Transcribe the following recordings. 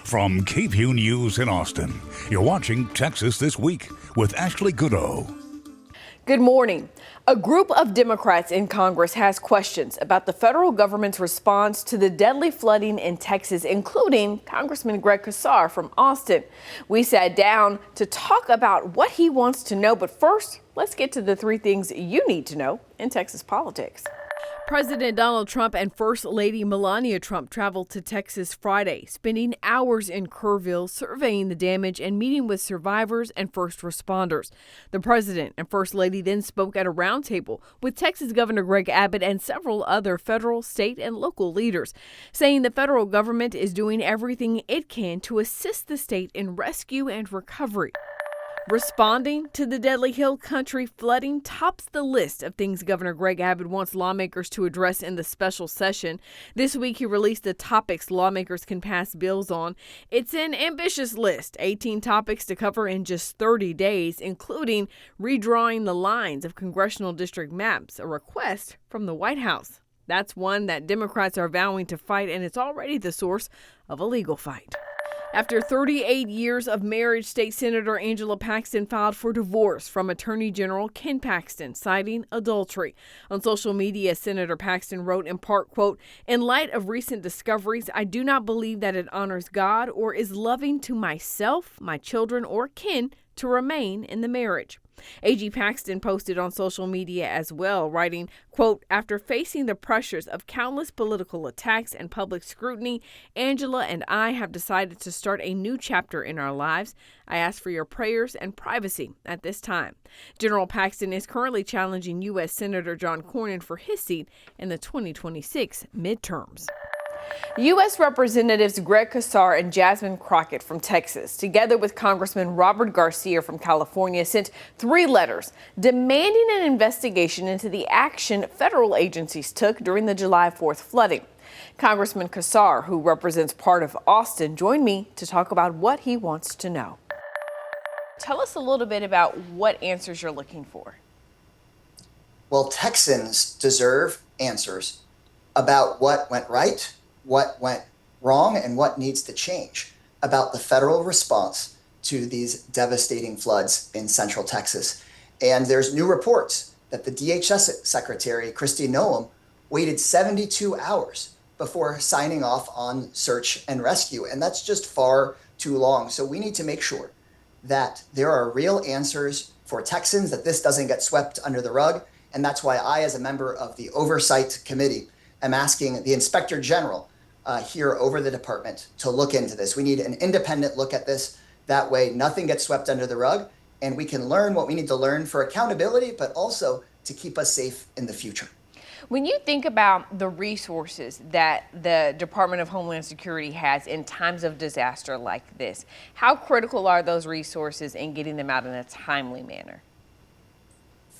From KVUE News in Austin, you're watching Texas This Week with Ashley Goodo. Good morning. A group of Democrats in Congress has questions about the federal government's response to the deadly flooding in Texas, including Congressman Greg Casar from Austin. We sat down to talk about what he wants to know, but first, let's get to the three things you need to know in Texas politics. President Donald Trump and First Lady Melania Trump traveled to Texas Friday, spending hours in Kerrville surveying the damage and meeting with survivors and first responders. The president and First Lady then spoke at a roundtable with Texas Governor Greg Abbott and several other federal, state, and local leaders, saying the federal government is doing everything it can to assist the state in rescue and recovery. Responding to the deadly Hill Country flooding tops the list of things Governor Greg Abbott wants lawmakers to address in the special session. This week, he released the topics lawmakers can pass bills on. It's an ambitious list, 18 topics to cover in just 30 days, including redrawing the lines of congressional district maps, a request from the White House. That's one that Democrats are vowing to fight, and it's already the source of a legal fight. After 38 years of marriage, State Senator Angela Paxton filed for divorce from Attorney General Ken Paxton, citing adultery. On social media, Senator Paxton wrote in part, quote, "In light of recent discoveries, I do not believe that it honors God or is loving to myself, my children, or kin to remain in the marriage." AG Paxton posted on social media as well, writing, quote, "After facing the pressures of countless political attacks and public scrutiny, Angela and I have decided to start a new chapter in our lives. I ask for your prayers and privacy at this time." General Paxton is currently challenging U.S. Senator John Cornyn for his seat in the 2026 midterms. U.S. Representatives Greg Casar and Jasmine Crockett from Texas, together with Congressman Robert Garcia from California, sent 3 letters demanding an investigation into the action federal agencies took during the July 4th flooding. Congressman Casar, who represents part of Austin, joined me to talk about what he wants to know. Tell us a little bit about what answers you're looking for. Well, Texans deserve answers about what went right, what went wrong, and what needs to change about the federal response to these devastating floods in Central Texas. And there's new reports that the DHS Secretary, Kristi Noem, waited 72 hours before signing off on search and rescue. And that's just far too long. So we need to make sure that there are real answers for Texans, that this doesn't get swept under the rug. And that's why I, as a member of the Oversight Committee, am asking the Inspector General here over the department to look into this. We need an independent look at this. That way, nothing gets swept under the rug, and we can learn what we need to learn for accountability, but also to keep us safe in the future. When you think about the resources that the Department of Homeland Security has in times of disaster like this, how critical are those resources in getting them out in a timely manner?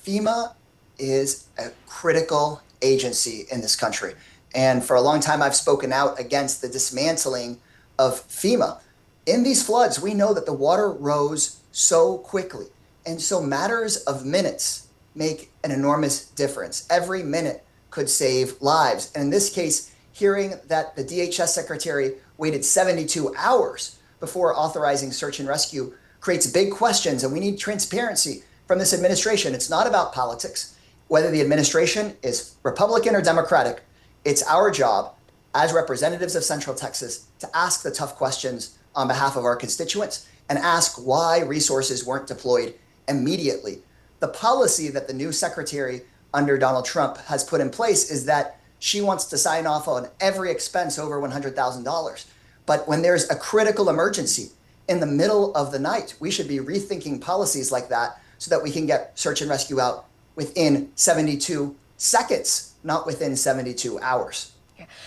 FEMA is a critical agency in this country. And for a long time, I've spoken out against the dismantling of FEMA. In these floods, we know that the water rose so quickly. And so matters of minutes make an enormous difference. Every minute could save lives. And in this case, hearing that the DHS Secretary waited 72 hours before authorizing search and rescue creates big questions. And we need transparency from this administration. It's not about politics. Whether the administration is Republican or Democratic, it's our job as representatives of Central Texas to ask the tough questions on behalf of our constituents and ask why resources weren't deployed immediately. The policy that the new secretary under Donald Trump has put in place is that she wants to sign off on every expense over $100,000. But when there's a critical emergency in the middle of the night, we should be rethinking policies like that so that we can get search and rescue out within 72 seconds, not within 72 hours.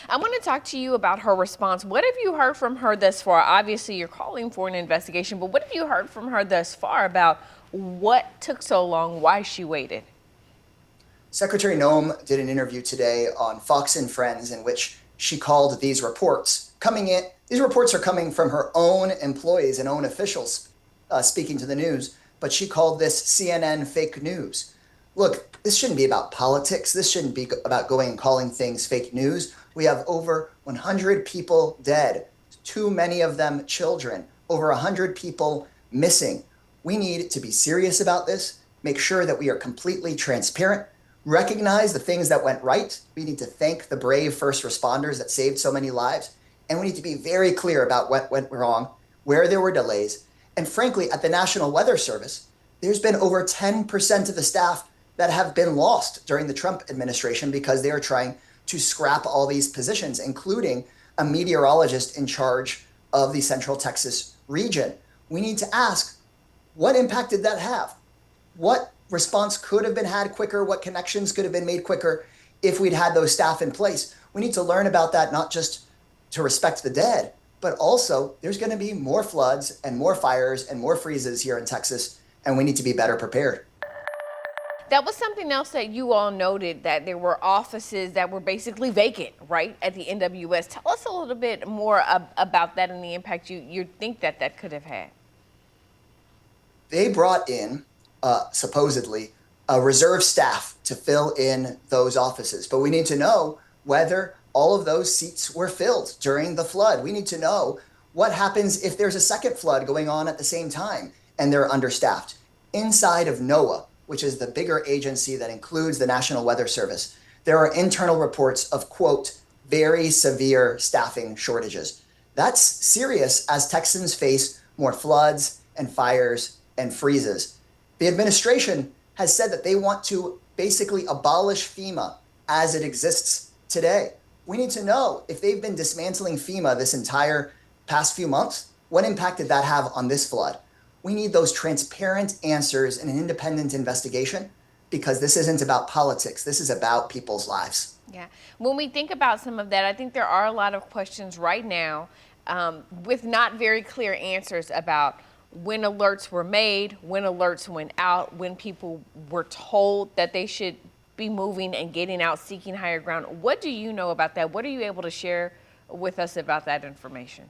I want to talk to you about her response. What have you heard from her thus far? Obviously, you're calling for an investigation, but what have you heard from her thus far about what took so long, why she waited? Secretary Noem did an interview today on Fox and Friends in which she called these reports coming in. These reports are coming from her own employees and own officials speaking to the news, but she called this CNN fake news. Look, this shouldn't be about politics. This shouldn't be about going and calling things fake news. We have over 100 people dead, too many of them children, over 100 people missing. We need to be serious about this, make sure that we are completely transparent, recognize the things that went right. We need to thank the brave first responders that saved so many lives. And we need to be very clear about what went wrong, where there were delays. And frankly, at the National Weather Service, there's been over 10% of the staff that have been lost during the Trump administration because they are trying to scrap all these positions, including a meteorologist in charge of the Central Texas region. We need to ask, what impact did that have? What response could have been had quicker? What connections could have been made quicker if we'd had those staff in place? We need to learn about that, not just to respect the dead, but also there's going to be more floods and more fires and more freezes here in Texas, and we need to be better prepared. That was something else that you all noted, that there were offices that were basically vacant, right, at the NWS. Tell us a little bit more about that and the impact you think that could have had. They brought in, supposedly, a reserve staff to fill in those offices. But we need to know whether all of those seats were filled during the flood. We need to know what happens if there's a second flood going on at the same time and they're understaffed. Inside of NOAA, which is the bigger agency that includes the National Weather Service, there are internal reports of, quote, very severe staffing shortages. That's serious as Texans face more floods and fires and freezes. The administration has said that they want to basically abolish FEMA as it exists today. We need to know if they've been dismantling FEMA this entire past few months, what impact did that have on this flood? We need those transparent answers in an independent investigation, because this isn't about politics. This is about people's lives. Yeah. When we think about some of that, I think there are a lot of questions right now with not very clear answers about when alerts were made, when alerts went out, when people were told that they should be moving and getting out, seeking higher ground. What do you know about that? What are you able to share with us about that information?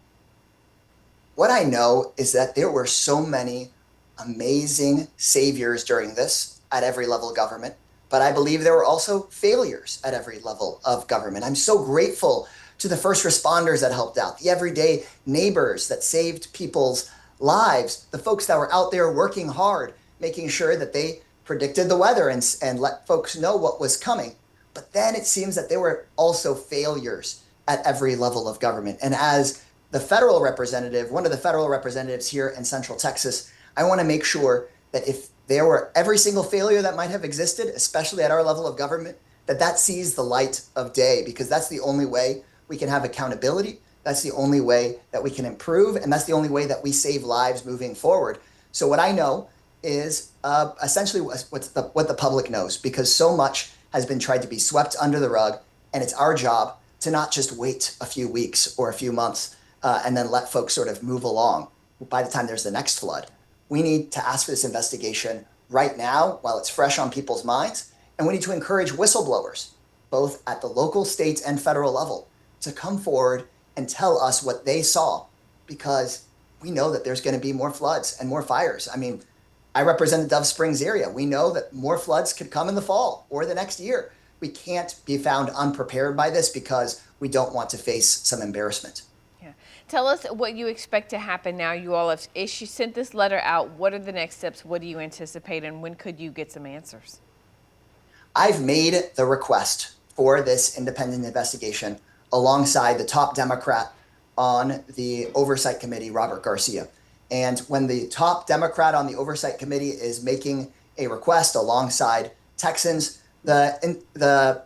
What I know is that there were so many amazing saviors during this at every level of government, but I believe there were also failures at every level of government. I'm so grateful to the first responders that helped out, the everyday neighbors that saved people's lives, the folks that were out there working hard, making sure that they predicted the weather and let folks know what was coming. But then it seems that there were also failures at every level of government. And as the federal representative, one of the federal representatives here in Central Texas, I want to make sure that if there were every single failure that might have existed, especially at our level of government, that sees the light of day, because that's the only way we can have accountability. That's the only way that we can improve, and that's the only way that we save lives moving forward. So what I know is essentially what the public knows, because so much has been tried to be swept under the rug, and it's our job to not just wait a few weeks or a few months and then let folks sort of move along by the time there's the next flood. We need to ask for this investigation right now while it's fresh on people's minds, and we need to encourage whistleblowers, both at the local, state, and federal level, to come forward and tell us what they saw, because we know that there's going to be more floods and more fires. I mean, I represent the Dove Springs area. We know that more floods could come in the fall or the next year. We can't be found unprepared by this because we don't want to face some embarrassment. Yeah. Tell us what you expect to happen now. You all have sent this letter out. What are the next steps? What do you anticipate, and when could you get some answers? I've made the request for this independent investigation alongside the top Democrat on the Oversight Committee, Robert Garcia. And when the top Democrat on the Oversight Committee is making a request alongside Texans, the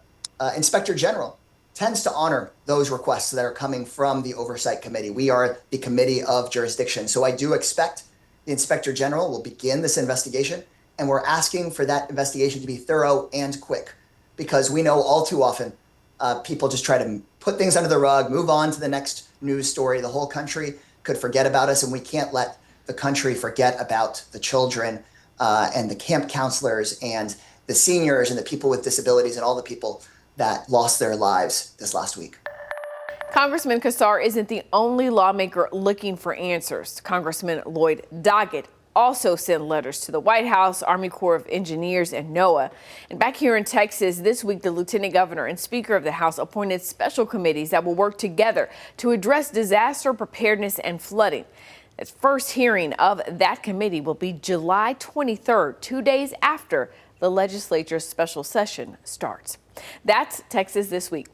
Inspector General tends to honor those requests that are coming from the Oversight Committee. We are the committee of jurisdiction. So I do expect the Inspector General will begin this investigation, and we're asking for that investigation to be thorough and quick, because we know all too often people just try to put things under the rug, move on to the next news story. The whole country could forget about us, and we can't let the country forget about the children and the camp counselors and the seniors and the people with disabilities and all the people that lost their lives this last week. Congressman Casar isn't the only lawmaker looking for answers. Congressman Lloyd Doggett also sent letters to the White House, Army Corps of Engineers, and NOAA. And back here in Texas this week, the Lieutenant Governor and Speaker of the House appointed special committees that will work together to address disaster preparedness and flooding. The first hearing of that committee will be July 23rd, 2 days after the legislature's special session starts. That's Texas This Week.